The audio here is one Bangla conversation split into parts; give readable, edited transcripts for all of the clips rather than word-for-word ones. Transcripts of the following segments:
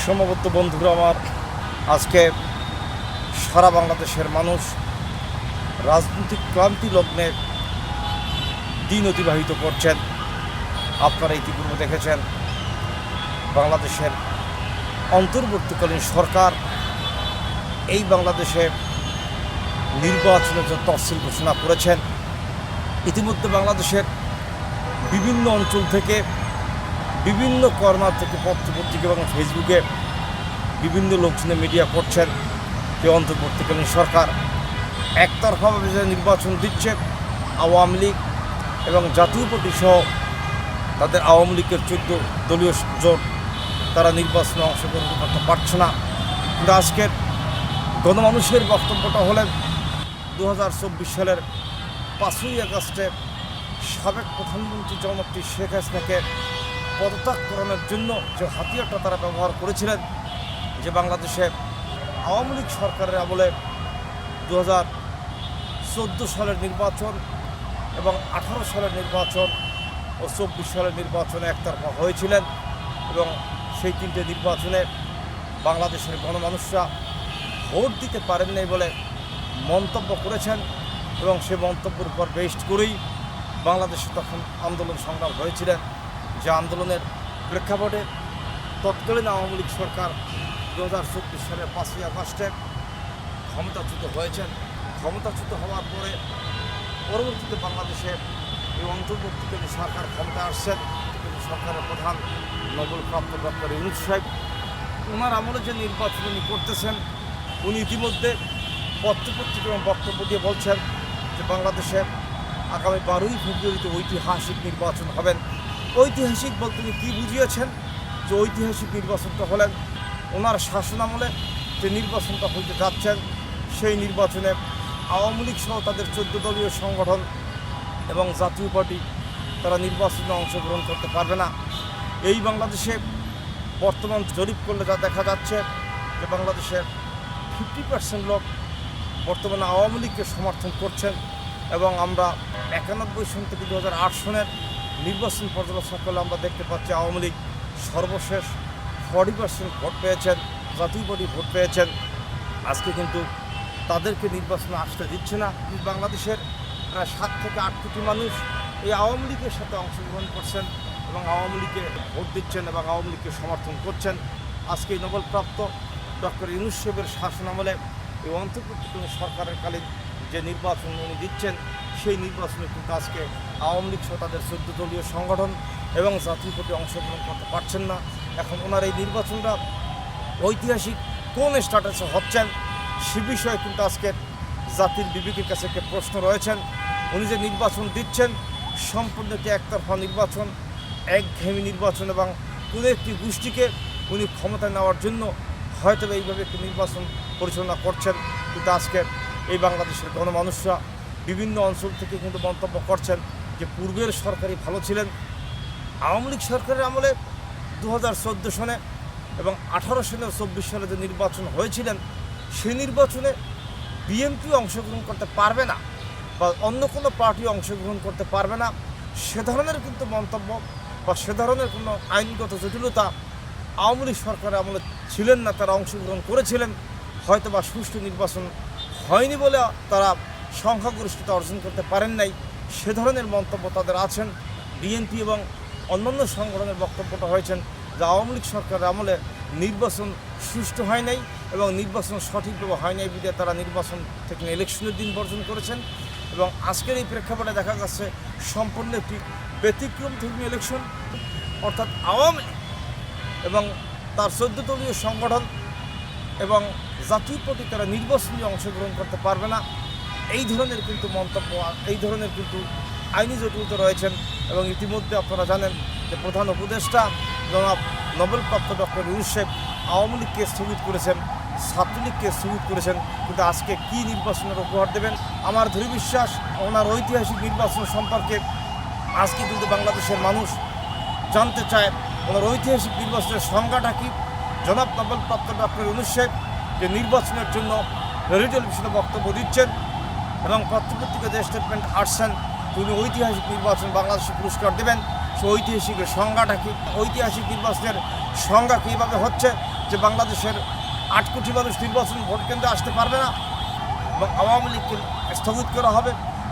সম্ভবত বন্ধুরা আমার, আজকে সারা বাংলাদেশের মানুষ রাজনৈতিক ক্লান্তি লগ্নে দিন অতিবাহিত করছেন। আপনারা ইতিপূর্বে দেখেছেন বাংলাদেশের অন্তর্বর্তীকালীন সরকার এই বাংলাদেশে নির্বাচনের জন্য তফসিল ঘোষণা করেছেন। ইতিমধ্যে বাংলাদেশের বিভিন্ন অঞ্চল থেকে, বিভিন্ন কর্নার থেকে পত্রপত্রিকা এবং ফেসবুকে বিভিন্ন লোকজনে মিডিয়া করছেন যে অন্তর্বর্তীকালীন সরকার একতরফাভাবে যে নির্বাচন দিচ্ছে, আওয়ামী লীগ এবং জাতীয় পার্টি সহ তাদের আওয়ামী লীগের 14 দলীয় জোট তারা নির্বাচনে অংশগ্রহণ করতে পারছে না। কিন্তু আজকের গণমানুষের বক্তব্যটা হলেন 2024 সালের 5ই আগস্টে সাবেক প্রধানমন্ত্রী জননেত্রী শেখ হাসিনাকে পদত্যাগ করানোর জন্য যে হাতিয়ারটা তারা ব্যবহার করেছিলেন, যে বাংলাদেশে আওয়ামী লীগ সরকারের আমলে 2014 সালের নির্বাচন এবং 18 সালের নির্বাচন ও 24 সালের নির্বাচনে একতরফা হয়েছিলেন এবং সেই তিনটে নির্বাচনে বাংলাদেশের গণমানুষরা ভোট দিতে পারেন নাই বলে মন্তব্য করেছেন এবং সে মন্তব্যের উপর বেস্ট করেই বাংলাদেশে তখন আন্দোলন সংগ্রাম হয়েছিলেন। যে আন্দোলনের প্রেক্ষাপটে তৎকালীন আওয়ামী লীগ সরকার 2024 সালের 5ই আগস্টে ক্ষমতাচ্যুত হয়েছেন। ক্ষমতাচ্যুত হওয়ার পরে পরবর্তীতে বাংলাদেশে এই অন্তর্বর্তীকালীন সরকার ক্ষমতা আসছেন। সরকারের প্রধান নোবেলপ্রাপ্ত ডক্টর ইউনূস সাহেব, ওনার আমলে যে নির্বাচন উনি করতেছেন, উনি ইতিমধ্যে পত্রপত্রিকা এবং বক্তব্য দিয়ে বলছেন যে বাংলাদেশে আগামী 12ই ফেব্রুয়ারিতে ঐতিহাসিক নির্বাচন হবেন। ঐতিহাসিক বলতে উনি কী বুঝিয়েছেন? যে ঐতিহাসিক নির্বাচনটা হলেন ওনার শাসন আমলে যে নির্বাচনটা হইতে যাচ্ছেন, সেই নির্বাচনে আওয়ামী লীগ সহ তাদের 14 দলীয় সংগঠন এবং জাতীয় পার্টি তারা নির্বাচনে অংশগ্রহণ করতে পারবে না। এই বাংলাদেশে বর্তমান জরিপ করলে যা দেখা যাচ্ছে যে বাংলাদেশের 50% লোক বর্তমানে আওয়ামী লীগকে সমর্থন করছেন এবং আমরা 91 সন থেকে 2008 সনের নির্বাচন পর্যালোচনা করলে আমরা দেখতে পাচ্ছি আওয়ামী লীগ সর্বশেষ 40% ভোট পেয়েছেন, জাতীয় পার্টি ভোট পেয়েছেন। আজকে কিন্তু তাদেরকে নির্বাচনে আসতে দিচ্ছে না। বাংলাদেশের 7 থেকে 8 কোটি মানুষ এই আওয়ামী লীগের সাথে অংশগ্রহণ করছেন এবং আওয়ামী লীগে ভোট দিচ্ছেন এবং আওয়ামী লীগকে সমর্থন করছেন। আজকে এই নোবেলপ্রাপ্ত ডক্টর ইউনূস সাহেবের শাসন আমলে এই অন্তর্বর্তীকালীন সরকারের কালীন যে নির্বাচন উনি দিচ্ছেন, সেই নির্বাচনে কিন্তু আজকে আওয়ামী লীগ সহ তাদের 14 দলীয় সংগঠন এবং জাতীয় পার্টি অংশগ্রহণ করতে পারছেন না। এখন ওনার এই নির্বাচনটা ঐতিহাসিক কোন স্ট্যাটাসে হচ্ছেন সে বিষয়ে কিন্তু আজকে জাতির বিবেকের কাছে একটা প্রশ্ন রয়েছেন। উনি যে নির্বাচন দিচ্ছেন সম্পূর্ণ একটি একতরফা নির্বাচন, একঘেয়েমি নির্বাচন এবং কোনো একটি গোষ্ঠীকে উনি ক্ষমতা নেওয়ার জন্য হয়তো এইভাবে একটি নির্বাচন পরিচালনা করছেন। কিন্তু আজকে এই বাংলাদেশের গণমানুষরা বিভিন্ন অঞ্চল থেকে কিন্তু মন্তব্য করছেন যে পূর্বের সরকারই ভালো ছিলেন। আওয়ামী লীগ সরকারের আমলে 2014 সনে এবং 18 সনে 24 সালে যে নির্বাচন হয়েছিলেন, সেই নির্বাচনে বিএনপি অংশগ্রহণ করতে পারবে না বা অন্য কোনো পার্টি অংশগ্রহণ করতে পারবে না, সে ধরনের কিন্তু মন্তব্য বা সে ধরনের কোনো আইনগত জটিলতা আওয়ামী লীগ সরকারের আমলে ছিলেন না। তারা অংশগ্রহণ করেছিলেন, হয়তো বা সুষ্ঠু নির্বাচন হয়নি বলে তারা সংখ্যাগরিষ্ঠতা অর্জন করতে পারেন নাই, সে ধরনের মন্তব্য তাদের আছেন। বিএনপি এবং অন্যান্য সংগঠনের বক্তব্যটা হয়েছেন যে আওয়ামী লীগ সরকারের আমলে নির্বাচন সুষ্ঠু হয় নাই এবং নির্বাচন সঠিকভাবে হয় নাই বিধে তারা নির্বাচন থেকে ইলেকশনের দিন বর্জন করেছেন। এবং আজকের এই প্রেক্ষাপটে দেখা যাচ্ছে সম্পূর্ণ একটি ব্যতিক্রমধর্মী ইলেকশন, অর্থাৎ আওয়ামী লীগ এবং তার 14 দলীয় সংগঠন এবং জাতীয় পার্টি তারা নির্বাচনে অংশগ্রহণ করতে পারবে না। এই ধরনের কিন্তু মন্তব্য, এই ধরনের কিন্তু আইনি জটিলতা রয়েছেন। এবং ইতিমধ্যে আপনারা জানেন যে প্রধান উপদেষ্টা জনাব নোবেলপ্রাপ্ত ডক্টর ইউনূস সাহেব আওয়ামী লীগকে স্থগিত করেছেন, ছাত্রলীগকে স্থগিত করেছেন। কিন্তু আজকে কি নির্বাচনের উপহার দেবেন? আমার দৃঢ় বিশ্বাস ওনার ঐতিহাসিক নির্বাচন সম্পর্কে আজকে কিন্তু বাংলাদেশের মানুষ জানতে চায় ওনার ঐতিহাসিক নির্বাচনের সংজ্ঞাটা কী। জনাব নোবেলপ্রাপ্ত ডক্টর ইউনূস সাহেব যে নির্বাচনের জন্য রেডিও টেলিভিশনে বক্তব্য দিচ্ছেন এবং পত্রপত্রিকা যে স্টেটমেন্ট আসছেন, তিনি ঐতিহাসিক নির্বাচন বাংলাদেশে পুরস্কার দেবেন। সে ঐতিহাসিকের সংজ্ঞাটা কী, ঐতিহাসিক নির্বাচনের সংজ্ঞা কীভাবে হচ্ছে যে বাংলাদেশের 8 কোটি মানুষ নির্বাচন ভোট কেন্দ্রে আসতে পারবে না এবং আওয়ামী লীগকে স্থগিত করা হবে,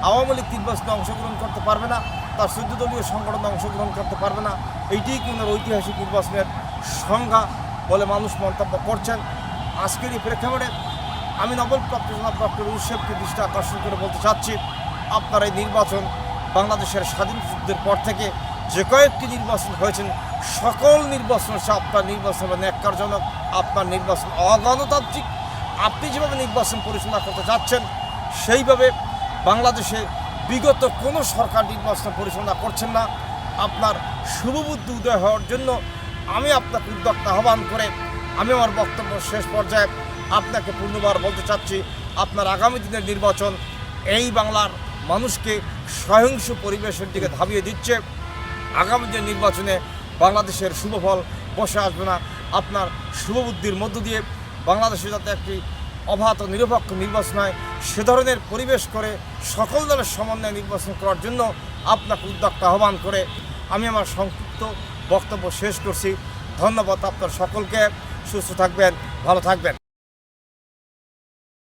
আওয়ামী লীগ নির্বাচনে অংশগ্রহণ করতে পারবে না, তার 14 দলীয় সংগঠনে অংশগ্রহণ করতে পারবে না, এইটিই কিন্তু ঐতিহাসিক নির্বাচনের সংজ্ঞা বলে মানুষ মন্তব্য করছেন। আজকের এই প্রেক্ষাপটে আমি নোবেলপ্রাপ্ত জনাব ডক্টর ইউনূস সাহেবকে দৃষ্টি আকর্ষণ করে বলতে চাচ্ছি, আপনার এই নির্বাচন বাংলাদেশের স্বাধীন যুদ্ধের পর থেকে যে কয়েকটি নির্বাচন হয়েছেন সকল নির্বাচন হচ্ছে আপনার নির্বাচন ন্যাক্কারজনক, আপনার নির্বাচন অগণতান্ত্রিক। আপনি যেভাবে নির্বাচন পরিচালনা করতে যাচ্ছেন সেইভাবে বাংলাদেশে বিগত কোনো সরকার নির্বাচন পরিচালনা করছেন না। আপনার শুভবুদ্ধি উদয় হওয়ার জন্য আমি আপনাকে উদ্যোক্তা আহ্বান করে আমি আমার বক্তব্য শেষ পর্যায়ে আপনাকে পুনর্বার বলতে চাচ্ছি, আপনার আগামী দিনের নির্বাচন এই বাংলার মানুষকে সহিংস পরিবেশের দিকে ধাবিয়ে দিচ্ছে। আগামী দিনের নির্বাচনে বাংলাদেশের শুভফল বসে আসবে না। আপনার শুভবুদ্ধির মধ্য দিয়ে বাংলাদেশে যাতে একটি অবাধ ও নিরপেক্ষ নির্বাচন হয় সে ধরনের পরিবেশ করে সকল দলের সমন্বয়ে নির্বাচন করার জন্য আপনাকে উদ্যোক্তা আহ্বান করে আমি আমার সংক্ষিপ্ত বক্তব্য শেষ করছি। ধন্যবাদ আপনার সকলকে। সুস্থ থাকবেন, ভালো থাকবেন।